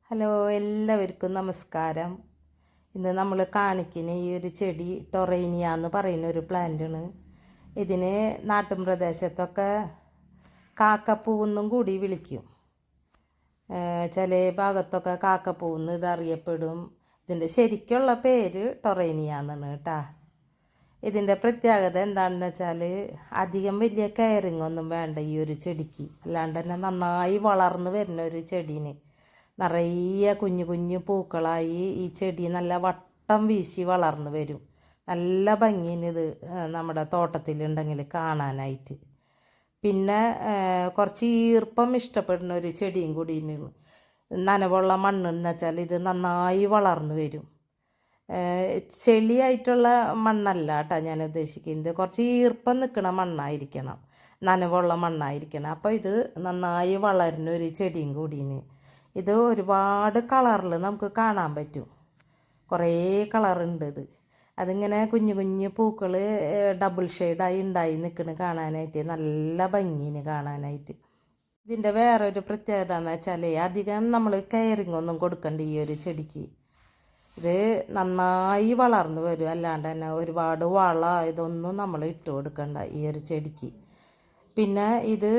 Hello, എല്ലാവർക്കും നമസ്കാരം. ഇന്ന് നമ്മൾ കാണിക്കുന്ന ഈ ഒരു ചെടി ടൊറേനിയ എന്ന് പറയുന്ന ഒരു പ്ലാന്റാണ്. ഇതിന് നാട്ടിൻ പ്രദേശത്തൊക്കെ കാക്കപ്പൂവെന്നും കൂടി വിളിക്കും. ചില ഭാഗത്തൊക്കെ കാക്കപ്പൂവെന്ന് ഇതറിയപ്പെടും. ഇതിൻ്റെ ശരിക്കുള്ള പേര് ടൊറേനിയ എന്നാണ് കേട്ടോ. ഇതിൻ്റെ പ്രത്യേകത എന്താണെന്ന് വെച്ചാൽ അധികം വലിയ കെയറിങ് ഒന്നും വേണ്ട ഈ ഒരു ചെടിക്ക്. അല്ലാണ്ട് തന്നെ നന്നായി വളർന്നു വരുന്ന ഒരു ചെടീന് നിറയെ കുഞ്ഞു കുഞ്ഞു പൂക്കളായി ഈ ചെടി നല്ല വട്ടം വീശി വളർന്നു വരും. നല്ല ഭംഗിയിനിത് നമ്മുടെ തോട്ടത്തിലുണ്ടെങ്കിൽ കാണാനായിട്ട്. പിന്നെ കുറച്ച് ഈർപ്പം ഇഷ്ടപ്പെടുന്ന ഒരു ചെടിയും കൂടി നനവുള്ള മണ്ണെന്ന് വെച്ചാൽ ഇത് നന്നായി വളർന്നു വരും. ചെളിയായിട്ടുള്ള മണ്ണല്ല കേട്ടോ ഞാൻ ഉദ്ദേശിക്കുന്നത്. കുറച്ച് ഈർപ്പം നിൽക്കുന്ന മണ്ണായിരിക്കണം, നനവുള്ള മണ്ണായിരിക്കണം. അപ്പോൾ ഇത് നന്നായി വളരുന്ന ഒരു ചെടിയും കൂടിന്. ഇത് ഒരുപാട് കളറിൽ നമുക്ക് കാണാൻ പറ്റും. കുറേ കളറുണ്ട് ഇത്. അതിങ്ങനെ കുഞ്ഞു കുഞ്ഞു പൂക്കൾ ഡബിൾ ഷെയ്ഡായി ഉണ്ടായി നിൽക്കണ് കാണാനായിട്ട് നല്ല ഭംഗിന് കാണാനായിട്ട്. ഇതിൻ്റെ വേറൊരു പ്രത്യേകത എന്ന് വെച്ചാൽ അധികം നമ്മൾ കെയറിങ് ഒന്നും കൊടുക്കണ്ട ഈ ഒരു ചെടിക്ക്. ഇത് നന്നായി വളർന്നു വരും. അല്ലാണ്ട് തന്നെ ഒരുപാട് വള ഇതൊന്നും നമ്മൾ ഇട്ട് കൊടുക്കണ്ട ഈ ഒരു ചെടിക്ക്. പിന്നെ ഇത്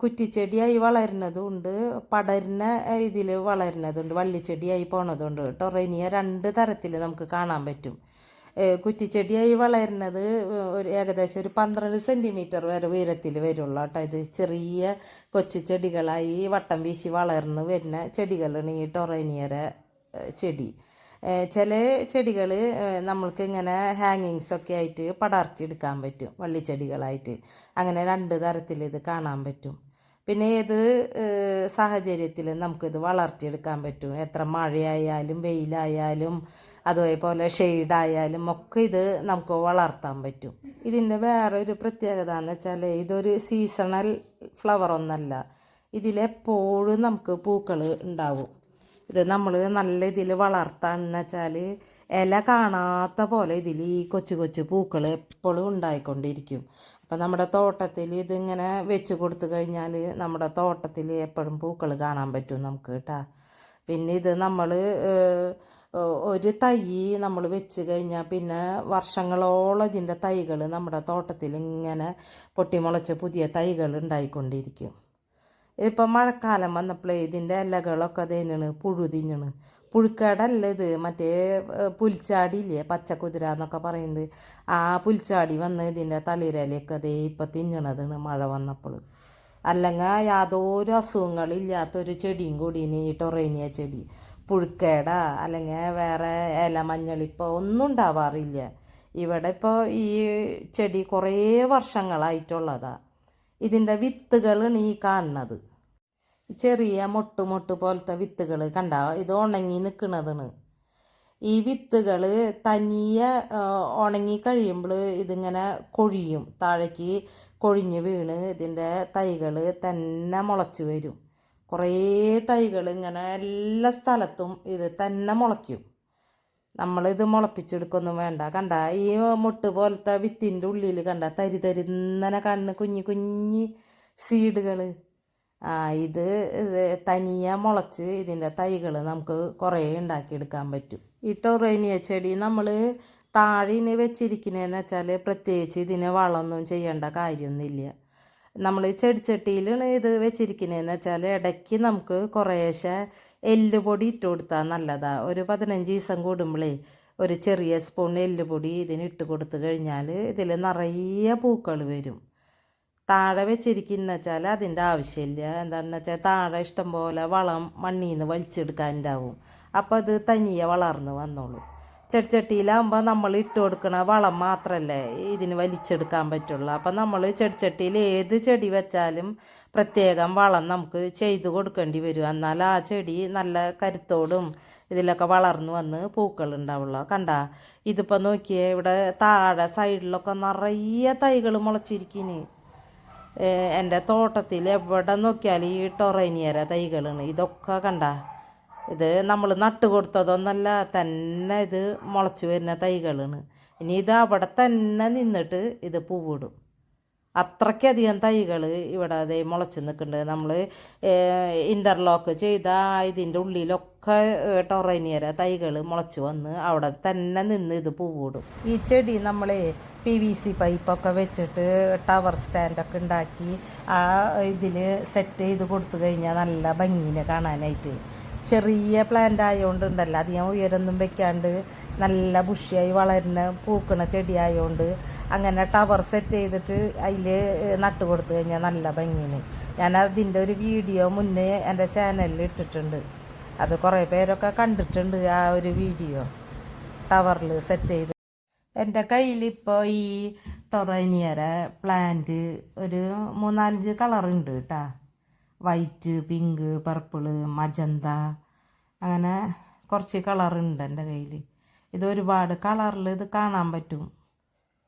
കുറ്റിച്ചെടിയായി വളരുന്നതുണ്ട്, പടരുന്ന ഇതിൽ വളരുന്നതുണ്ട്, വള്ളിച്ചെടിയായി പോണതുണ്ട്. ടൊറേനിയ രണ്ട് തരത്തിൽ നമുക്ക് കാണാൻ പറ്റും. കുറ്റിച്ചെടിയായി വളരുന്നത് ഏകദേശം ഒരു 12 സെൻറ്റിമീറ്റർ വരെ ഉയരത്തിൽ വരുള്ളൂ കേട്ടോ. ഇത് ചെറിയ കൊച്ചു ചെടികളായി വട്ടം വീശി വളർന്ന് വരുന്ന ചെടികളാണ് ഈ ടൊറേനിയയുടെ ചെടി. ചില ചെടികൾ നമ്മൾക്ക് ഇങ്ങനെ ഹാങ്ങിങ്സൊക്കെ ആയിട്ട് പടർത്തിയെടുക്കാൻ പറ്റും, വള്ളിച്ചെടികളായിട്ട്. അങ്ങനെ രണ്ട് തരത്തിൽ ഇത് കാണാൻ പറ്റും. പിന്നെ ഏത് സാഹചര്യത്തിൽ നമുക്കിത് വളർത്തിയെടുക്കാൻ പറ്റും. എത്ര മഴയായാലും വെയിലായാലും അതേപോലെ ഷെയ്ഡായാലും ഒക്കെ ഇത് നമുക്ക് വളർത്താൻ പറ്റും. ഇതിൻ്റെ വേറൊരു പ്രത്യേകത എന്ന് വെച്ചാൽ ഇതൊരു സീസണൽ ഫ്ലവർ ഒന്നല്ല. ഇതിലെപ്പോഴും നമുക്ക് പൂക്കൾ ഉണ്ടാവും. ഇത് നമ്മൾ നല്ല ഇതിൽ വളർത്താന്ന് വെച്ചാൽ ഇല കാണാത്ത പോലെ ഇതിൽ ഈ കൊച്ചു കൊച്ചു പൂക്കൾ എപ്പോഴും ഉണ്ടായിക്കൊണ്ടിരിക്കും. അപ്പം നമ്മുടെ തോട്ടത്തിൽ ഇതിങ്ങനെ വെച്ച് കൊടുത്തു കഴിഞ്ഞാൽ നമ്മുടെ തോട്ടത്തിൽ എപ്പോഴും പൂക്കൾ കാണാൻ പറ്റും നമുക്ക് കേട്ടോ. പിന്നെ ഇത് നമ്മൾ ഒരു തൈ നമ്മൾ വെച്ച് കഴിഞ്ഞാൽ പിന്നെ വർഷങ്ങളോളം ഇതിൻ്റെ തൈകൾ നമ്മുടെ തോട്ടത്തിൽ ഇങ്ങനെ പൊട്ടിമുളച്ച പുതിയ തൈകൾ ഉണ്ടായിക്കൊണ്ടിരിക്കും. ഇപ്പം മഴക്കാലം വന്നപ്പോഴേ ഇതിൻ്റെ ഇലകളൊക്കെ തന്നെയാണ് പുഴു തിന്നണ്. പുഴുക്കേടല്ല ഇത്, മറ്റേ പുൽച്ചാടിയില്ലേ, പച്ചക്കുതിര എന്നൊക്കെ പറയുന്നത്. ആ പുൽച്ചാടി വന്ന് ഇതിൻ്റെ തളിരലയൊക്കെ അതേ ഇപ്പം തിന്നണതാണ് മഴ വന്നപ്പോൾ. അല്ലെങ്കിൽ യാതൊരു അസുഖങ്ങളില്ലാത്തൊരു ചെടിയും കൂടിയാണ് ഈ ടൊറേനിയ ചെടി. പുഴുക്കേട അല്ലെങ്കിൽ വേറെ ഇല മഞ്ഞളിപ്പോൾ ഒന്നും ഉണ്ടാവാറില്ല ഇവിടെ. ഇപ്പോൾ ഈ ചെടി കുറേ വർഷങ്ങളായിട്ടുള്ളതാണ്. ഇതിൻ്റെ വിത്തുകളാണ് ഈ കാണുന്നത്. ചെറിയ മൊട്ട് പോലത്തെ വിത്തുകൾ കണ്ട, ഇത് ഉണങ്ങി നിൽക്കുന്നതാണ്. ഈ വിത്തുകൾ തനിയെ ഉണങ്ങി കഴിയുമ്പോൾ ഇതിങ്ങനെ കൊഴിയും, താഴേക്ക് കൊഴിഞ്ഞ് വീണ് ഇതിൻ്റെ തൈകൾ തന്നെ മുളച്ച് വരും. കുറേ തൈകൾ ഇങ്ങനെ എല്ലാ സ്ഥലത്തും ഇത് തന്നെ മുളയ്ക്കും. നമ്മളിത് മുളപ്പിച്ചെടുക്കൊന്നും വേണ്ട. കണ്ട ഈ മുട്ട് പോലത്തെ വിത്തിൻ്റെ ഉള്ളിൽ കണ്ട തരിതരിന്നനെ കണ്ണ് കുഞ്ഞി കുഞ്ഞി സീഡുകൾ. ഇത് തനിയെ മുളച്ച് ഇതിൻ്റെ തൈകൾ നമുക്ക് കുറേ ഉണ്ടാക്കിയെടുക്കാൻ പറ്റും. ഈ ടൊറേനിയ ചെടി നമ്മൾ താഴെ വെച്ചിരിക്കുന്നതെന്ന് വെച്ചാൽ പ്രത്യേകിച്ച് ഇതിന് വളമൊന്നും ചെയ്യേണ്ട കാര്യമൊന്നുമില്ല. നമ്മൾ ചെടിച്ചട്ടിയിലാണ് ഇത് വെച്ചിരിക്കുന്നതെന്ന് വെച്ചാൽ ഇടയ്ക്ക് നമുക്ക് കുറേശ്ശെ എല്ലുപൊടി ഇട്ട് കൊടുത്താൽ നല്ലതാണ്. ഒരു 15 ദിവസം കൂടുമ്പോഴേ ഒരു ചെറിയ സ്പൂൺ എല്ലുപൊടി ഇതിന് ഇട്ട് കൊടുത്തു കഴിഞ്ഞാൽ ഇതിൽ നിറയെ പൂക്കൾ വരും. താഴെ വെച്ചിരിക്കുന്ന വെച്ചാൽ അതിൻ്റെ ആവശ്യമില്ല. എന്താണെന്ന് വെച്ചാൽ താഴെ ഇഷ്ടംപോലെ വളം മണ്ണിൽ നിന്ന് വലിച്ചെടുക്കാനുണ്ടാവും. അപ്പോൾ അത് തനിയെ വളർന്ന് വന്നോളൂ. ചെടിച്ചട്ടിയിലാകുമ്പോൾ നമ്മൾ ഇട്ട് കൊടുക്കണ വളം മാത്രമല്ലേ ഇതിന് വലിച്ചെടുക്കാൻ പറ്റുള്ളൂ. അപ്പം നമ്മൾ ചെടിച്ചട്ടിയിൽ ഏത് ചെടി വെച്ചാലും പ്രത്യേകം വളം നമുക്ക് ചെയ്ത് കൊടുക്കേണ്ടി വരും. എന്നാൽ ആ ചെടി നല്ല കരുത്തോടും ഇതിലൊക്കെ വളർന്നു വന്ന് പൂക്കൾ ഉണ്ടാവുള്ളൂ. കണ്ട ഇതിപ്പോൾ നോക്കിയേ, ഇവിടെ താഴെ സൈഡിലൊക്കെ നിറയെ തൈകൾ മുളച്ചിരിക്കുന്നു. എൻ്റെ തോട്ടത്തിൽ എവിടെ നോക്കിയാലും ഈ ടൊറേനിയര തൈകളാണ്. ഇതൊക്കെ കണ്ട, ഇത് നമ്മൾ നട്ട് കൊടുത്തതൊന്നല്ല, തന്നെ ഇത് മുളച്ച് വരുന്ന തൈകളാണ്. ഇനി ഇത് അവിടെ തന്നെ നിന്നിട്ട് ഇത് പൂവിടും. അത്രയ്ക്കധികം തൈകൾ ഇവിടെ അതേ മുളച്ച് നിൽക്കുന്നുണ്ട്. നമ്മൾ ഇൻ്റർലോക്ക് ചെയ്ത ഇതിൻ്റെ ഉള്ളിലൊക്കെ ടൊറേനിയര തൈകൾ മുളച്ച് വന്ന് അവിടെ തന്നെ നിന്ന് ഇത് പൂവിടും. ഈ ചെടി നമ്മൾ PVC പൈപ്പൊക്കെ വെച്ചിട്ട് ടവർ സ്റ്റാൻഡൊക്കെ ഉണ്ടാക്കി ആ ഇതിൽ സെറ്റ് ചെയ്ത് കൊടുത്തു കഴിഞ്ഞാൽ നല്ല ഭംഗിയിൽ കാണാനായിട്ട്. ചെറിയ പ്ലാന്റ് ആയതുകൊണ്ടുണ്ടല്ലോ, അധികം ഉയരൊന്നും വെക്കാണ്ട് നല്ല ബുഷിയായി വളരുന്ന പൂക്കണ ചെടി ആയതുകൊണ്ട് അങ്ങനെ ടവർ സെറ്റ് ചെയ്തിട്ട് അതിൽ നട്ട് കൊടുത്തു കഴിഞ്ഞാൽ നല്ല ഭംഗിയാണ്. ഞാൻ അതിൻ്റെ ഒരു വീഡിയോ മുന്നേ എൻ്റെ ചാനലിൽ ഇട്ടിട്ടുണ്ട്. അത് കുറേ പേരൊക്കെ കണ്ടിട്ടുണ്ട് ആ ഒരു വീഡിയോ, ടവറിൽ സെറ്റ് ചെയ്ത്. എൻ്റെ കയ്യിലിപ്പോൾ ഈ ടൊറേനിയര പ്ലാന്റ് ഒരു 3-4 കളറുണ്ട് കേട്ടോ. വൈറ്റ്, പിങ്ക്, പർപ്പിള്, മജന്ത, അങ്ങനെ കുറച്ച് കളറുണ്ട് എൻ്റെ കയ്യിൽ. ഇത് ഒരുപാട് കളറിൽ ഇത് കാണാൻ പറ്റും.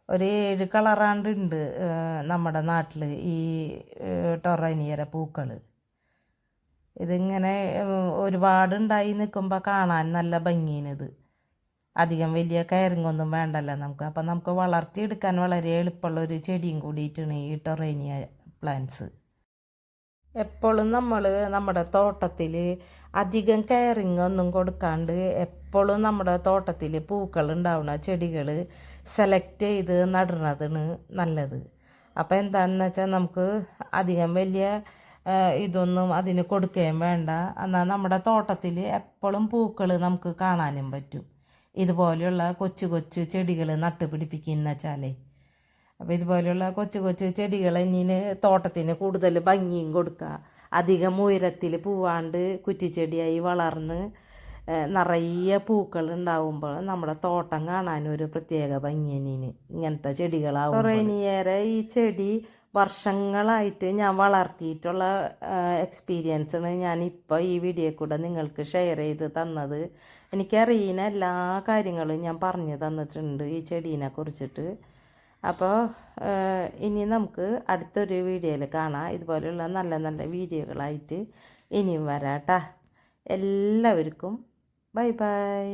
ഒരു 7 കളറാണ്ട് ഉണ്ട് നമ്മുടെ നാട്ടിൽ ഈ ടൊറേനിയര പൂക്കൾ. ഇതിങ്ങനെ ഒരുപാടുണ്ടായി നിൽക്കുമ്പോൾ കാണാൻ നല്ല ഭംഗിയാണിത്. അധികം വലിയ കെയറിങ്ങൊന്നും വേണ്ടല്ലോ നമുക്ക്. അപ്പം നമുക്ക് വളർത്തിയെടുക്കാൻ വളരെ എളുപ്പമുള്ളൊരു ചെടിയും കൂടിയിട്ടാണ് ഈ ടൊറേനിയ പ്ലാന്റ്സ്. എപ്പോഴും നമ്മൾ നമ്മുടെ തോട്ടത്തിൽ അധികം കെയറിങ് ഒന്നും കൊടുക്കാണ്ട് എപ്പോഴും നമ്മുടെ തോട്ടത്തിൽ പൂക്കൾ ഉണ്ടാവുന്ന ചെടികൾ സെലക്ട് ചെയ്ത് നടുന്നതാണ് നല്ലത്. അപ്പോൾ എന്താണെന്ന് വെച്ചാൽ നമുക്ക് അധികം വലിയ ഇതൊന്നും അതിന് കൊടുക്കുകയും വേണ്ട. എന്നാൽ നമ്മുടെ തോട്ടത്തിൽ എപ്പോഴും പൂക്കൾ നമുക്ക് കാണാനും പറ്റും. ഇതുപോലെയുള്ള കൊച്ചു കൊച്ചു ചെടികൾ നട്ടുപിടിപ്പിക്കുന്ന വെച്ചാലേ. അപ്പോൾ ഇതുപോലെയുള്ള കൊച്ചു കൊച്ചു ചെടികൾ ഇനി തോട്ടത്തിന് കൂടുതൽ ഭംഗിയും കൊടുക്കുക. അധികം ഉയരത്തിൽ പൂവാണ്ട് കുറ്റിച്ചെടിയായി വളർന്ന് നിറയെ പൂക്കൾ ഉണ്ടാവുമ്പോൾ നമ്മുടെ തോട്ടം കാണാനൊരു പ്രത്യേക ഭംഗിയനീന് ഇങ്ങനത്തെ ചെടികളാവും. ടൊറേനിയര ഈ ചെടി വർഷങ്ങളായിട്ട് ഞാൻ വളർത്തിയിട്ടുള്ള എക്സ്പീരിയൻസാണ് ഞാനിപ്പോൾ ഈ വീഡിയോ കൂടെ നിങ്ങൾക്ക് ഷെയർ ചെയ്ത് തന്നത്. എനിക്കറിയുന്ന എല്ലാ കാര്യങ്ങളും ഞാൻ പറഞ്ഞു തന്നിട്ടുണ്ട് ഈ ചെടീനെ കുറിച്ചിട്ട്. അപ്പോൾ ഇനി നമുക്ക് അടുത്തൊരു വീഡിയോയിൽ കാണാം. ഇതുപോലെയുള്ള നല്ല നല്ല വീഡിയോകളായിട്ട് ഇനിയും വരാം കേട്ടോ. എല്ലാവർക്കും ബൈ ബൈ.